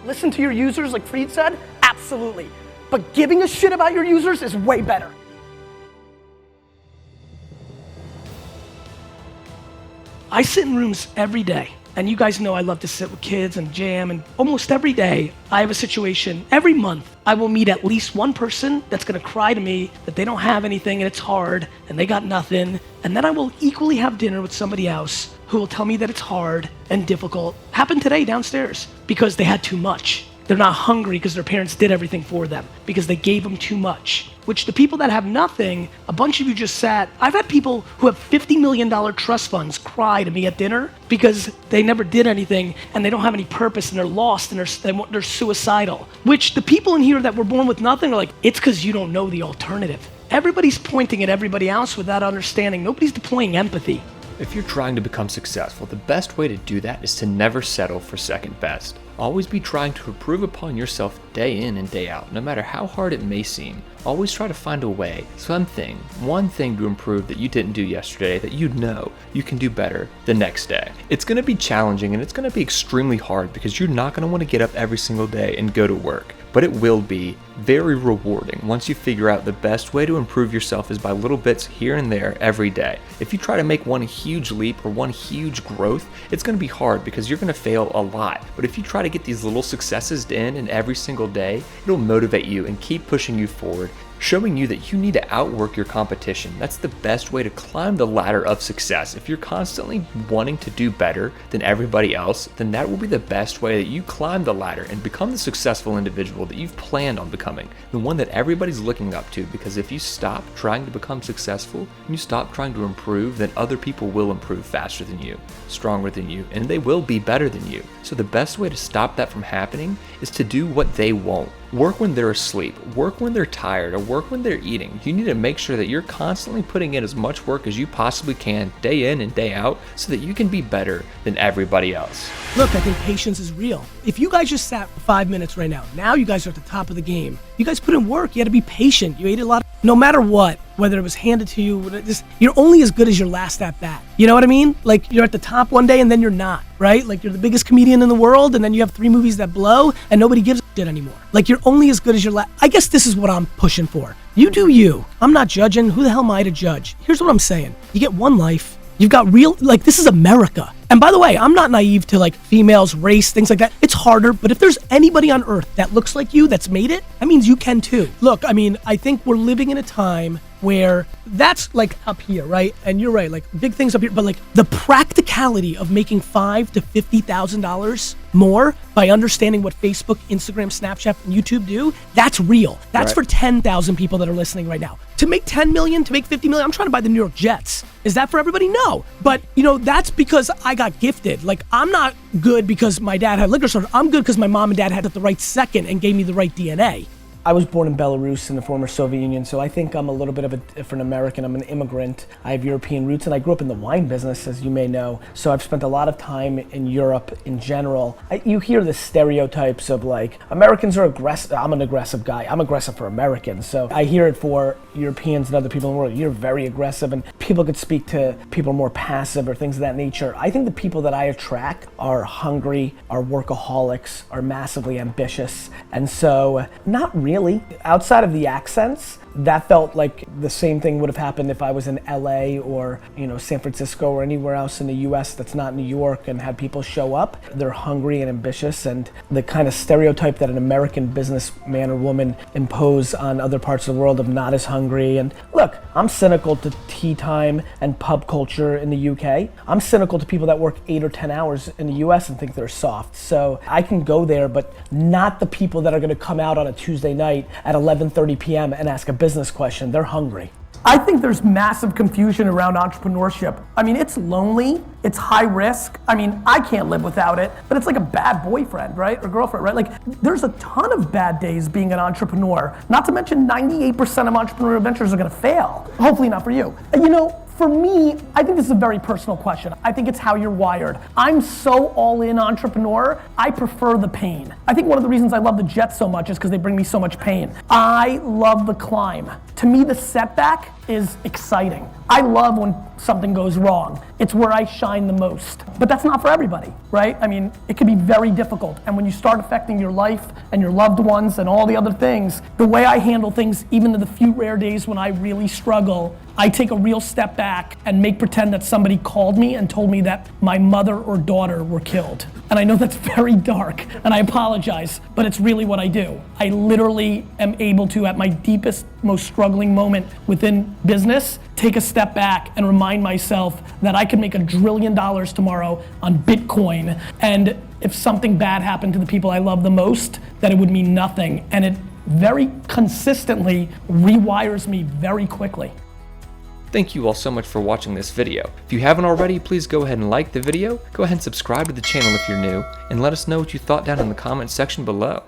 Listen to your users, like Freed said? Absolutely. But giving a shit about your users is way better. I sit in rooms every day, and you guys know I love to sit with kids and jam, and almost every day I have a situation. Every month I will meet at least one person that's gonna cry to me that they don't have anything and it's hard and they got nothing, and then I will equally have dinner with somebody else who will tell me that it's hard and difficult. Happened today downstairs because they had too much. They're not hungry because their parents did everything for them, because they gave them too much. Which the people that have nothing, a bunch of you just sat. I've had people who have $50 million trust funds cry to me at dinner because they never did anything and they don't have any purpose and they're lost and they're suicidal. Which the people in here that were born with nothing are like, it's because you don't know the alternative. Everybody's pointing at everybody else without understanding. Nobody's deploying empathy. If you're trying to become successful, the best way to do that is to never settle for second best. Always be trying to improve upon yourself day in and day out, no matter how hard it may seem. Always try to find a way, one thing to improve that you didn't do yesterday that you know you can do better the next day. It's going to be challenging and it's going to be extremely hard because you're not going to want to get up every single day and go to work. But it will be very rewarding once you figure out the best way to improve yourself is by little bits here and there every day. If you try to make one huge leap or one huge growth, it's going to be hard because you're going to fail a lot. But if you try to get these little successes in and every single day, it'll motivate you and keep pushing you forward, showing you that you need to outwork your competition. That's the best way to climb the ladder of success. If you're constantly wanting to do better than everybody else, then that will be the best way that you climb the ladder and become the successful individual that you've planned on becoming, the one that everybody's looking up to. Because if you stop trying to become successful and you stop trying to improve, then other people will improve faster than you, stronger than you, and they will be better than you. So the best way to stop that from happening is to do what they won't. Work when they're asleep, work when they're tired, or work when they're eating. You need to make sure that you're constantly putting in as much work as you possibly can day in and day out so that you can be better than everybody else. Look, I think patience is real. If you guys just sat for 5 minutes right now you guys are at the top of the game. You guys put in work, you had to be patient, you ate a lot of, no matter what, whether it was handed to you, you're only as good as your last at bat. You know what I mean? Like you're at the top one day and then you're not, right? Like you're the biggest comedian in the world and then you have 3 movies that blow and nobody gives a shit anymore. Like you're only as good as your last. I guess this is what I'm pushing for. You do you. I'm not judging. Who the hell am I to judge? Here's what I'm saying. You get one life. You've got real, like this is America. And by the way, I'm not naive to like females, race, things like that. It's harder, but if there's anybody on earth that looks like you that's made it, that means you can too. Look, I mean, I think we're living in a time where that's like up here, right? And you're right, like big things up here, but like the practicality of making $5,000 to $50,000 more by understanding what Facebook, Instagram, Snapchat, and YouTube do, that's real. That's right. For 10,000 people that are listening right now. To make 10 million, to make 50 million, I'm trying to buy the New York Jets. Is that for everybody? No. But you know, that's because I got gifted. Like I'm not good because my dad had liquor store. I'm good because my mom and dad had it the right second and gave me the right DNA. I was born in Belarus in the former Soviet Union, so I think I'm a little bit of a different American. I'm an immigrant. I have European roots, and I grew up in the wine business, as you may know. So I've spent a lot of time in Europe in general. You hear the stereotypes of like, Americans are aggressive. I'm an aggressive guy. I'm aggressive for Americans. So I hear it for Europeans and other people in the world. You're very aggressive, and people could speak to people more passive or things of that nature. I think the people that I attract are hungry, are workaholics, are massively ambitious. And so not really. Outside of the accents, that felt like the same thing would have happened if I was in LA or San Francisco or anywhere else in the US that's not New York and had people show up. They're hungry and ambitious, and the kind of stereotype that an American businessman or woman impose on other parts of the world of not as hungry. And look, I'm cynical to tea time and pub culture in the UK. I'm cynical to people that work 8 or 10 hours in the US and think they're soft. So I can go there, but not the people that are gonna come out on a Tuesday night at 11:30 p.m. and ask a business question. They're hungry. I think there's massive confusion around entrepreneurship. I mean, it's lonely, it's high risk. I mean, I can't live without it, but it's like a bad boyfriend, right? Or girlfriend, right? Like, there's a ton of bad days being an entrepreneur. Not to mention 98% of entrepreneurial ventures are gonna fail. Hopefully not for you. And For me, I think this is a very personal question. I think it's how you're wired. I'm so all-in entrepreneur, I prefer the pain. I think one of the reasons I love the Jets so much is because they bring me so much pain. I love the climb. To me, the setback is exciting. I love when something goes wrong. It's where I shine the most. But that's not for everybody, right? I mean, it can be very difficult. And when you start affecting your life and your loved ones and all the other things, the way I handle things, even in the few rare days when I really struggle, I take a real step back and make pretend that somebody called me and told me that my mother or daughter were killed. And I know that's very dark, and I apologize, but it's really what I do. I literally am able to, at my deepest, most struggling moment within business, take a step back and remind myself that I could make $1 trillion tomorrow on Bitcoin, and if something bad happened to the people I love the most, that it would mean nothing. And it very consistently rewires me very quickly. Thank you all so much for watching this video. If you haven't already, please go ahead and like the video, go ahead and subscribe to the channel if you're new, and let us know what you thought down in the comments section below.